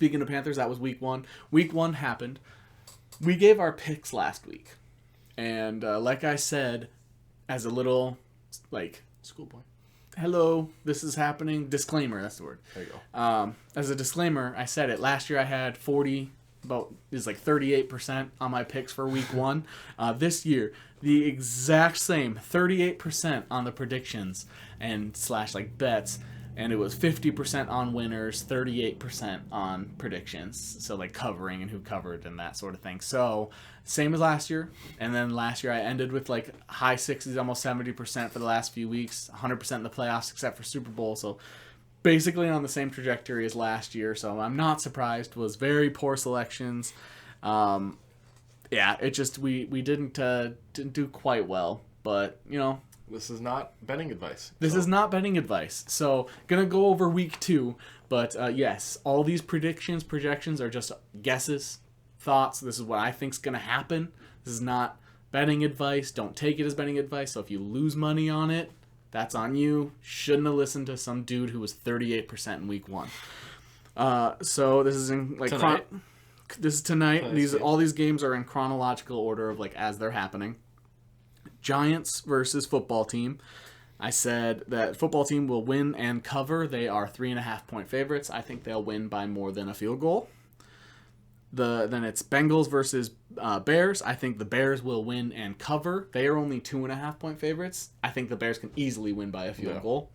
speaking of Panthers, that was week 1. Week 1 happened. We gave our picks last week. And like I said, as a little, like, Schoolboy. hello, this is happening. Disclaimer, that's the word. There you go. As a disclaimer, I said it. Last year I had 38% on my picks for week 1. This year, the exact same, 38% on the predictions and / like bets. And it was 50% on winners, 38% on predictions. So like covering and who covered and that sort of thing. So same as last year. And then last year I ended with like high 60s, almost 70% for the last few weeks. 100% in the playoffs except for Super Bowl. So basically on the same trajectory as last year. So I'm not surprised. It was very poor selections. It just we didn't do quite well. But, you know. This is not betting advice. This is not betting advice. So, gonna go over week 2. But, yes, all these projections are just guesses, thoughts. This is what I think's gonna happen. This is not betting advice. Don't take it as betting advice. So, if you lose money on it, that's on you. Shouldn't have listened to some dude who was 38% in week 1. So, this is in, like... Tonight? This is tonight. All these games are in chronological order of, like, as they're happening. Giants versus football team. I said that football team will win and cover. They are 3.5-point favorites. I think they'll win by more than a field goal. Then it's Bengals versus Bears. I think the Bears will win and cover. They are only 2.5-point favorites. I think the Bears can easily win by a field goal.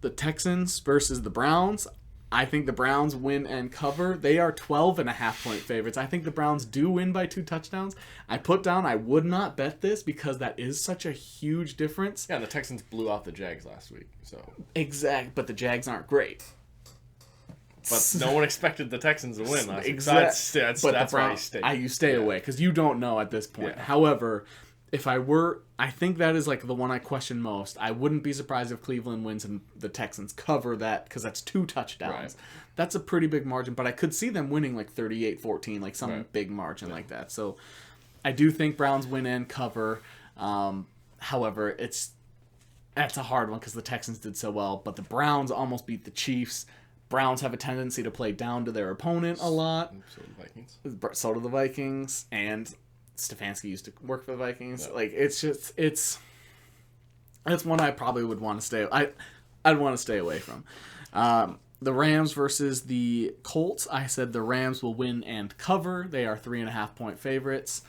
The Texans versus the Browns. I think the Browns win and cover. They are 12.5-point favorites. I think the Browns do win by 2 touchdowns. I put down I would not bet this because that is such a huge difference. Yeah, and the Texans blew out the Jags last week. So but the Jags aren't great. But no one expected the Texans to win last week. Exactly. That's why you stay away because you don't know at this point. Yeah. However, if I were, I think that is like the one I question most. I wouldn't be surprised if Cleveland wins and the Texans cover that because that's 2 touchdowns. Right. That's a pretty big margin, but I could see them winning like 38-14, like some big margin like that. So I do think Browns win and cover. However, that's a hard one because the Texans did so well, but the Browns almost beat the Chiefs. Browns have a tendency to play down to their opponent a lot. So do the Vikings. So do the Vikings, and Stefanski used to work for the Vikings. Yeah. Like it's one I probably would want to stay. I'd want to stay away from. The Rams versus the Colts. I said the Rams will win and cover. They are 3.5-point favorites.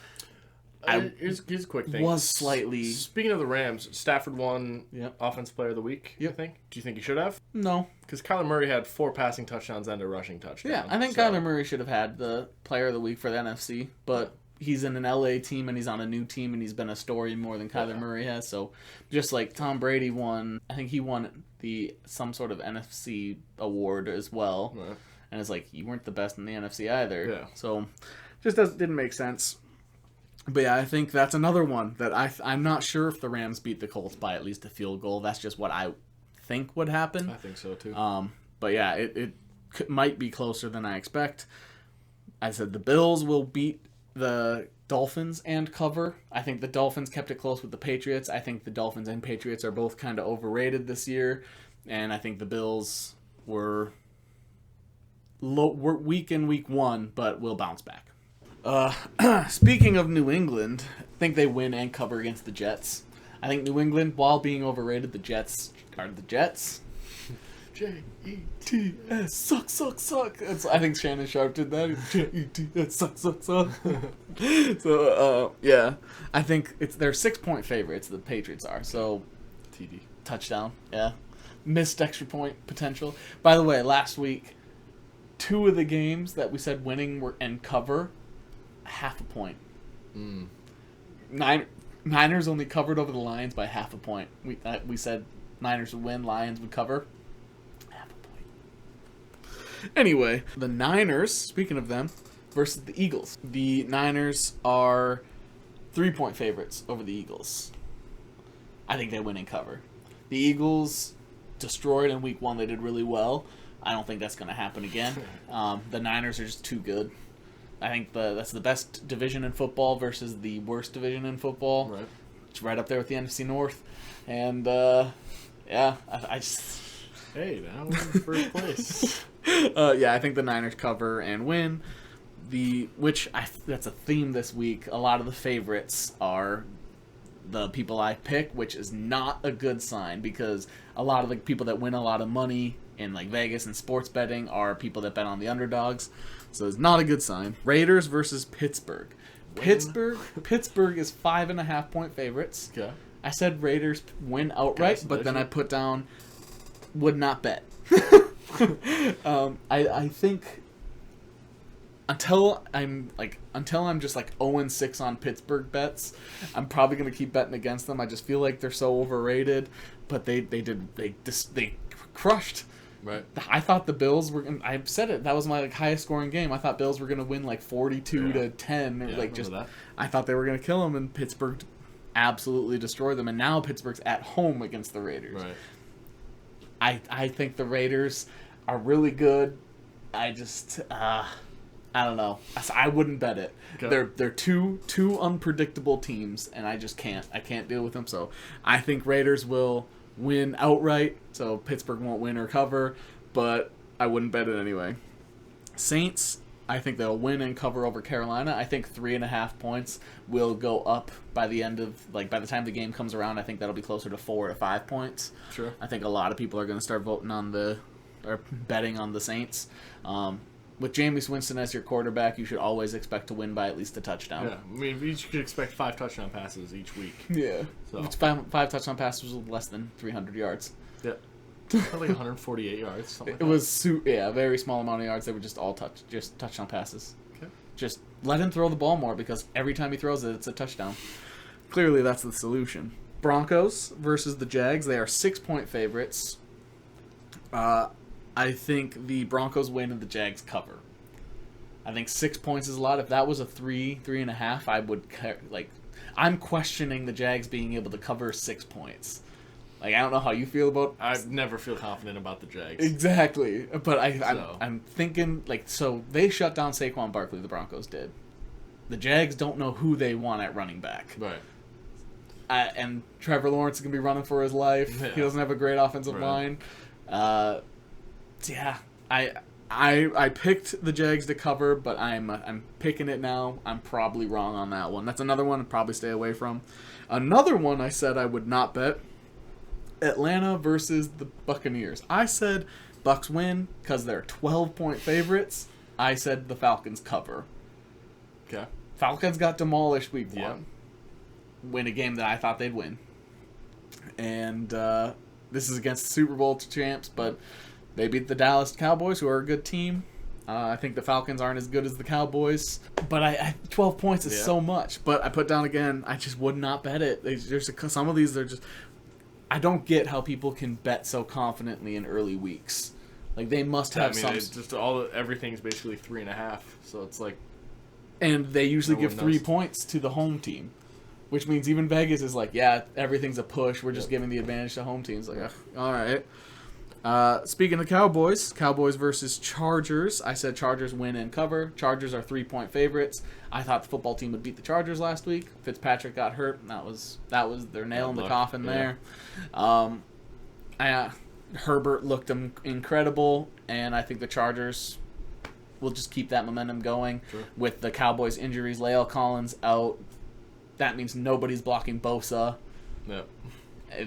Here's a quick thing. Was slightly. Speaking of the Rams, Stafford won Offensive Player of the Week. I think. Do you think he should have? No, because Kyler Murray had 4 passing touchdowns and a rushing touchdown. Yeah, I think Kyler Murray should have had the Player of the Week for the NFC, but. He's in an LA team and he's on a new team and he's been a story more than Kyler Murray has. So just like Tom Brady won, I think he won some sort of NFC award as well. Yeah. And it's like, you weren't the best in the NFC either. Yeah. So just didn't make sense. But yeah, I think that's another one that I'm not sure if the Rams beat the Colts by at least a field goal. That's just what I think would happen. I think so too. But yeah, it might be closer than I expect. I said the Bills will beat the Dolphins and cover. I think the Dolphins kept it close with the Patriots. I think the Dolphins and Patriots are both kind of overrated this year, and I think the Bills were weak in week 1, but will bounce back. Speaking of New England, I think they win and cover against the Jets. I think New England, while being overrated, the Jets are the Jets. Jets suck. I think Shannon Sharp did that. Jets suck. So yeah, I think they're 6-point favorites. The Patriots are so. TD touchdown. Yeah, missed extra point potential. By the way, last week, 2 of the games that we said winning were and cover, 0.5 point. Niners only covered over the Lions by 0.5 point. We said Niners would win, Lions would cover. Anyway, the Niners, speaking of them, versus the Eagles. The Niners are 3-point favorites over the Eagles. I think they win and cover. The Eagles destroyed in week 1. They did really well. I don't think that's going to happen again. The Niners are just too good. I think that's the best division in football versus the worst division in football. Right. It's right up there with the NFC North. And, I just... Hey, now we're in first place. Yeah, I think the Niners cover and win. That's a theme this week. A lot of the favorites are the people I pick, which is not a good sign because a lot of the people that win a lot of money in like Vegas and sports betting are people that bet on the underdogs. So it's not a good sign. Raiders versus Pittsburgh. Pittsburgh is 5.5 point favorites. Okay. I said Raiders win outright, but then I put down would not bet. I think until I'm just like 0-6 on Pittsburgh bets, I'm probably gonna keep betting against them. I just feel like they're so overrated, but they crushed. Right. I thought the Bills were. I've said it. That was my highest scoring game. I thought Bills were gonna win like 42-10. That. I thought they were gonna kill them, and Pittsburgh absolutely destroyed them. And now Pittsburgh's at home against the Raiders. Right. I think the Raiders are really good. I just I don't know. I wouldn't bet it. Okay. They're two unpredictable teams, and I just can't. I can't deal with them. So I think Raiders will win outright. So Pittsburgh won't win or cover, but I wouldn't bet it anyway. Saints, I think they'll win and cover over Carolina. I think 3.5 points will go up by the end of by the time the game comes around. I think that'll be closer to 4 to 5 points. Sure. I think a lot of people are going to start betting on the Saints. With Jameis Winston as your quarterback, you should always expect to win by at least a touchdown. Yeah, I mean, you could expect 5 touchdown passes each week. Yeah. So it's five touchdown passes with less than 300 yards. Yeah. Probably 148 yards. Something like it was a very small amount of yards. They were just all touchdown passes. Okay. Just let him throw the ball more because every time he throws it, it's a touchdown. Clearly, that's the solution. Broncos versus the Jags. They are 6-point favorites. I think the Broncos win and the Jags cover. I think 6 points is a lot. If that was a 3.5, I would I'm questioning the Jags being able to cover 6 points. I don't know how you feel about. I never feel confident about the Jags. Exactly, but I'm thinking so they shut down Saquon Barkley. The Broncos did. The Jags don't know who they want at running back. Right. And Trevor Lawrence is gonna be running for his life. Yeah. He doesn't have a great offensive line. Yeah, I picked the Jags to cover, but I'm picking it now. I'm probably wrong on that one. That's another one I'd probably stay away from. Another one I said I would not bet. Atlanta versus the Buccaneers. I said Bucs win because they're 12-point favorites. I said the Falcons cover. Okay. Falcons got demolished week 1. Win a game that I thought they'd win. And this is against the Super Bowl champs, but they beat the Dallas Cowboys, who are a good team. I think the Falcons aren't as good as the Cowboys, but 12 points is so much. But I put down again, I just would not bet it. Some of these, they're just. I don't get how people can bet so confidently in early weeks. They must have some. It's just everything's basically 3.5, so it's like. And they usually give 3 points to the home team, which means even Vegas is everything's a push. We're just giving the advantage to home teams. All right. Speaking of Cowboys versus Chargers, I said Chargers win and cover. Chargers are 3-point favorites. I thought the football team would beat the Chargers last week. Fitzpatrick got hurt. And that was their nail in the coffin there. Herbert looked incredible, and I think the Chargers will just keep that momentum going. Sure. With the Cowboys injuries. La'el Collins out. That means nobody's blocking Bosa. Yep.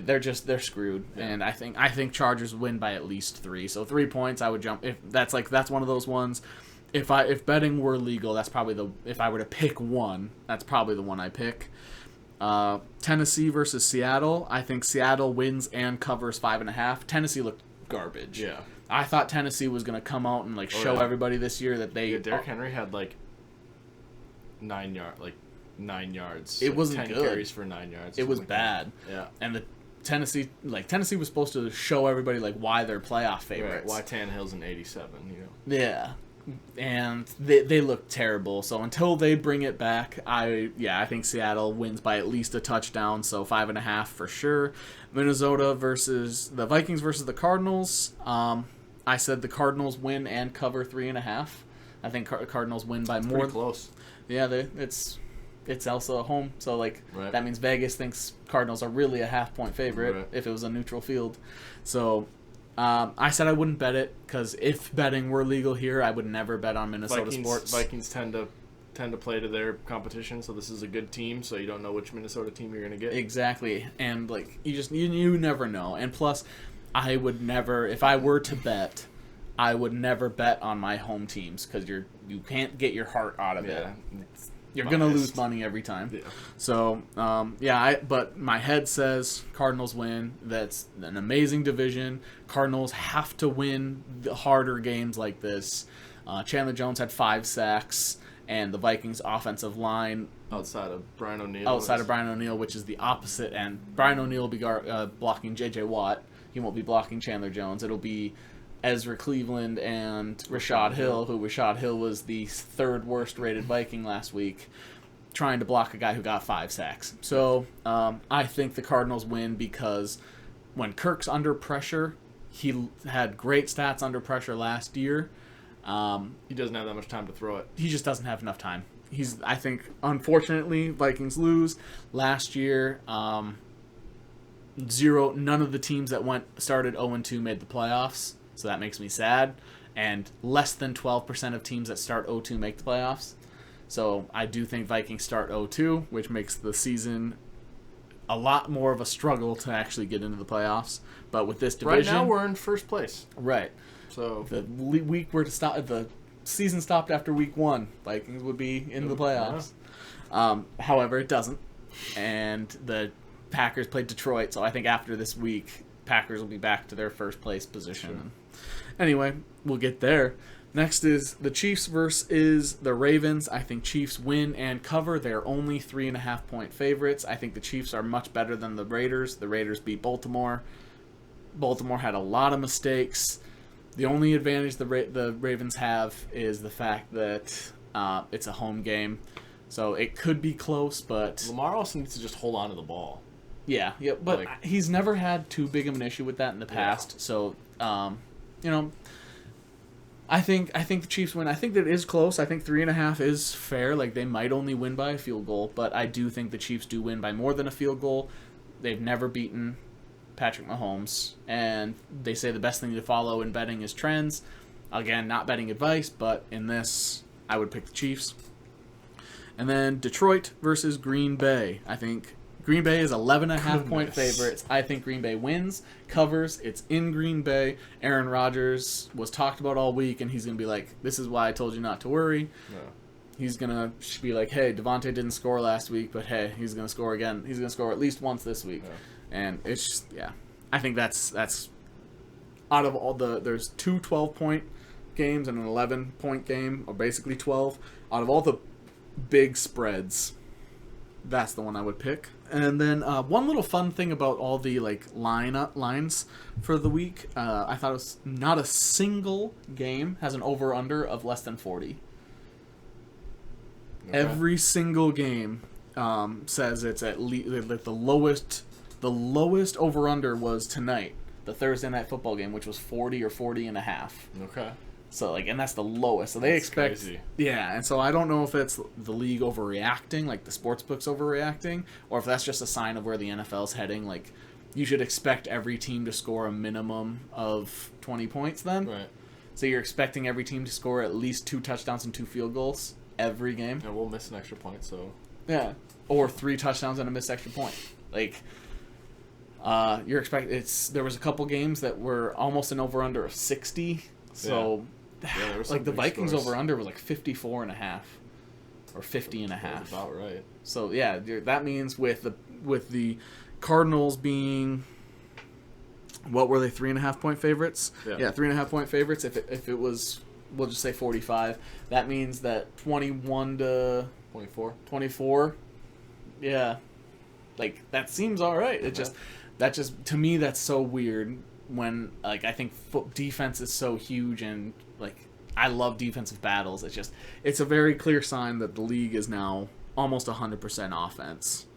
They're screwed, and I think Chargers win by at least 3. So 3 points, I would jump. If that's one of those ones. If betting were legal, that's probably if I were to pick one, that's probably the one I pick. Tennessee versus Seattle. I think Seattle wins and covers 5.5. Tennessee looked garbage. Yeah. I thought Tennessee was gonna come out and show everybody this year that they. Yeah, Derrick Henry had 9 yards. It wasn't 10 good. Carries for 9 yards. It was bad. Yeah. And the Tennessee was supposed to show everybody why they're playoff favorites. Right. Why Tannehill's an 87. Yeah. And they look terrible. So until they bring it back, I think Seattle wins by at least a touchdown. So 5.5 for sure. Minnesota versus the Vikings versus the Cardinals. I said the Cardinals win and cover 3.5. I think Cardinals win by more. Pretty close. Yeah, it's also at home, so that means Vegas thinks Cardinals are really a 0.5-point favorite if it was a neutral field. So I said I wouldn't bet it because if betting were legal here, I would never bet on Minnesota sports. Vikings tend to play to their competition, so this is a good team. So you don't know which Minnesota team you're going to get. Exactly, and like you never know. And plus, I would never, if I were to bet, I would never bet on my home teams because you can't get your heart out of it. You're going to lose money every time. Yeah. So, but my head says Cardinals win. That's an amazing division. Cardinals have to win the harder games like this. Chandler Jones had 5 sacks, and the Vikings offensive line... Outside of Brian O'Neill, which is the opposite end. Brian O'Neill will be blocking J.J. Watt. He won't be blocking Chandler Jones. It'll be Ezra Cleveland and Rashad Hill, who Rashad Hill was the 3rd worst rated Viking last week, trying to block a guy who got 5 sacks. So I think the Cardinals win because when Kirk's under pressure, he had great stats under pressure last year. He doesn't have that much time to throw it. He just doesn't have enough time. I think, unfortunately, Vikings lose. Last year, none of the teams that started 0-2 made the playoffs. So that makes me sad. And less than 12% of teams that start 0-2 make the playoffs. So I do think Vikings start 0-2, which makes the season a lot more of a struggle to actually get into the playoffs. But with this division... Right now we're in first place. Right. So the week were to stop... The season stopped after week 1. Vikings would be in the playoffs. Yeah. However, it doesn't. And the Packers played Detroit, so I think after this week, Packers will be back to their first place position. Sure. Anyway, we'll get there. Next is the Chiefs versus the Ravens. I think Chiefs win and cover. They're only 3.5-point favorites. I think the Chiefs are much better than the Raiders. The Raiders beat Baltimore. Baltimore had a lot of mistakes. The only advantage the Ravens have is the fact that it's a home game. So it could be close, but... Lamar also needs to just hold on to the ball. Yeah, but he's never had too big of an issue with that in the past. Yeah. So, I think the Chiefs win. I think that is close. I think 3.5 is fair. Like, they might only win by a field goal, but I do think the Chiefs do win by more than a field goal. They've never beaten Patrick Mahomes, and they say the best thing to follow in betting is trends. Again, not betting advice, but in this, I would pick the Chiefs. And then Detroit versus Green Bay. I think Green Bay is 11.5-point favorites. I think Green Bay wins, covers. It's in Green Bay. Aaron Rodgers was talked about all week, and he's going to be like, this is why I told you not to worry. Yeah. He's going to be like, hey, Devontae didn't score last week, but hey, he's going to score again. He's going to score at least once this week. Yeah. And it's just, I think that's out of all there's 2 12-point games and an 11-point game, or basically 12. Out of all the big spreads, that's the one I would pick. And then one little fun thing about all the lines for the week, I thought it was not a single game has an over/under of less than 40. Okay. Every single game says it's at least the lowest. The lowest over/under was tonight, the Thursday night football game, which was 40 or 40.5. Okay. So and that's the lowest. So they expect, crazy. Yeah. And so I don't know if it's the league overreacting, like the sportsbooks overreacting, or if that's just a sign of where the NFL's heading. Like, you should expect every team to score a minimum of 20 points. Then, right? So you're expecting every team to score at least 2 touchdowns and 2 field goals every game. And we'll miss an extra point. So yeah, or 3 touchdowns and a missed extra point. Like. You're expecting there was a couple games that were almost an over/under of 60. So, the Vikings over/under was like 54.5 or 50.5. That's about right. So that means with the Cardinals being, what were they, 3.5-point favorites? Yeah, 3.5-point favorites. If it was, we'll just say 45. That means that 21 to 24. Yeah, like that seems all right. It just. That just, to me, that's so weird when, I think defense is so huge and, I love defensive battles. It's a very clear sign that the league is now almost 100% offense.